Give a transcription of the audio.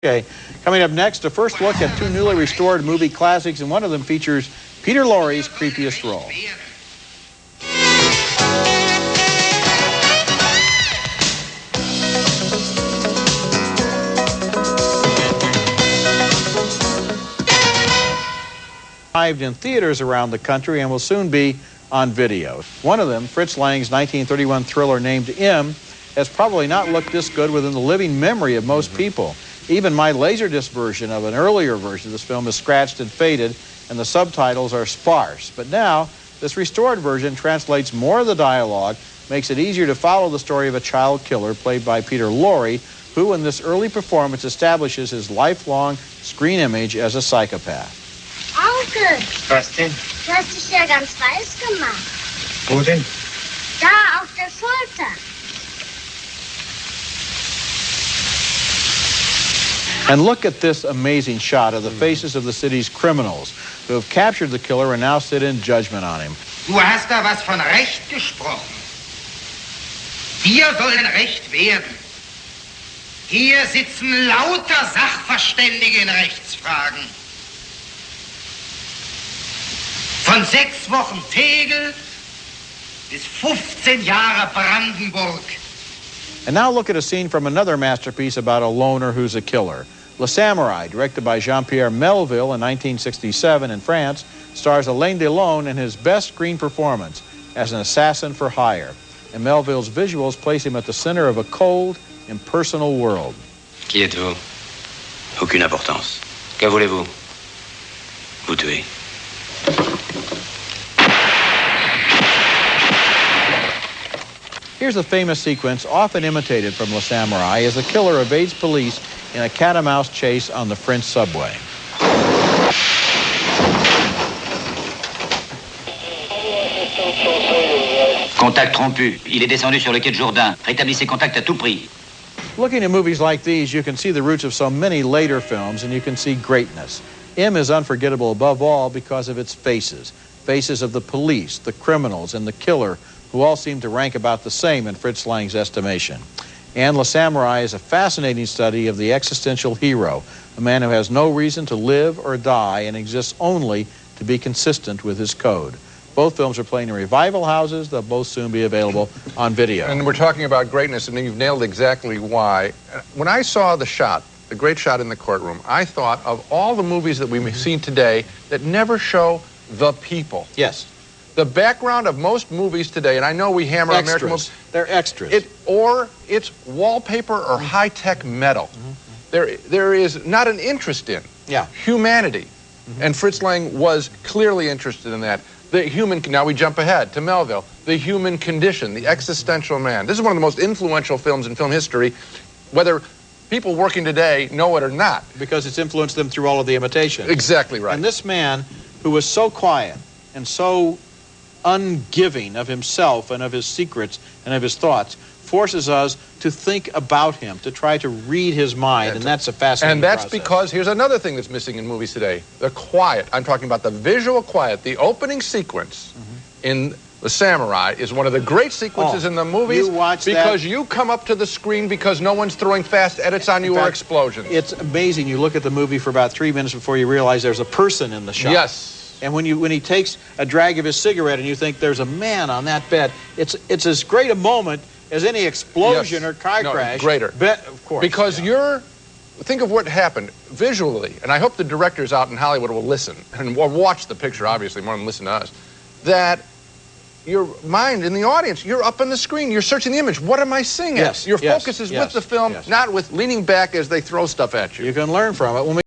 Okay, coming up next, a first look at two newly restored movie classics, and one of them features Peter Lorre's creepiest role. Arrived in theaters around the country and will soon be on video. One of them, Fritz Lang's 1931 thriller named M, has probably not looked this good within the living memory of most people. Even my Laserdisc version of an earlier version of this film is scratched and faded, and the subtitles are sparse. But now, this restored version translates more of the dialogue, makes it easier to follow the story of a child killer played by Peter Lorre, who in this early performance establishes his lifelong screen image as a psychopath. Onkel! Was denn? Du hast dich ja ganz weiß gemacht. Wo denn? Da, auf der Schulter. And look at this amazing shot of the faces of the city's criminals who have captured the killer and now sit in judgment on him. Du hast da was von Recht gesprochen. Wir sollen Recht werden. Hier sitzen lauter Sachverständige in Rechtsfragen. Von 6 Wochen Tegel bis 15 Jahre Brandenburg. And now look at a scene from another masterpiece about a loner who's a killer. Le Samouraï, directed by Jean-Pierre Melville in 1967 in France, stars Alain Delon in his best screen performance as an assassin for hire. And Melville's visuals place him at the center of a cold, impersonal world. Qui êtes-vous? Aucune importance. Que voulez-vous? Vous tuer. Here's a famous sequence often imitated from Le Samouraï as the killer evades police in a cat-and-mouse chase on the French subway. Contact rompu. Il est descendu sur le quai de Jourdain. Rétablissez contact à tout prix. Looking at movies like these, you can see the roots of so many later films, and you can see greatness. M is unforgettable above all because of its faces. Faces of the police, the criminals, and the killer, who all seem to rank about the same in Fritz Lang's estimation. And Le Samouraï is a fascinating study of the existential hero, a man who has no reason to live or die and exists only to be consistent with his code. Both films are playing in revival houses. They'll both soon be available on video. And we're talking about greatness, and you've nailed exactly why. When I saw the shot, the great shot in the courtroom, I thought of all the movies that we've seen today that never show the people. Yes. The background of most movies today, and I know we hammer Extras. American movies. They're extras. It's wallpaper or high-tech metal. There is not an interest in humanity. And Fritz Lang was clearly interested in that. The human, now we jump ahead to Melville, the human condition, the existential man. This is one of the most influential films in film history, whether people working today know it or not. Because it's influenced them through all of the imitations. Exactly right. And this man, who was so quiet and so ungiving of himself and of his secrets and of his thoughts, forces us to think about him, to try to read his mind, and that's a fascinating process. And that's because here's another thing that's missing in movies today, the quiet. I'm talking about the visual quiet. The opening sequence in The Samouraï is one of the great sequences in the movies because you come up to the screen because no one's throwing fast edits on you or explosions. It's amazing. You look at the movie for about 3 minutes before you realize there's a person in the shot. Yes. And when he takes a drag of his cigarette and you think there's a man on that bed, it's as great a moment as any explosion or car crash. Greater. Of course. Because think of what happened visually, and I hope the directors out in Hollywood will listen and will watch the picture, obviously, more than listen to us, that your mind in the audience, you're up on the screen, you're searching the image. What am I seeing? Your focus is with the film, not with leaning back as they throw stuff at you. You can learn from it.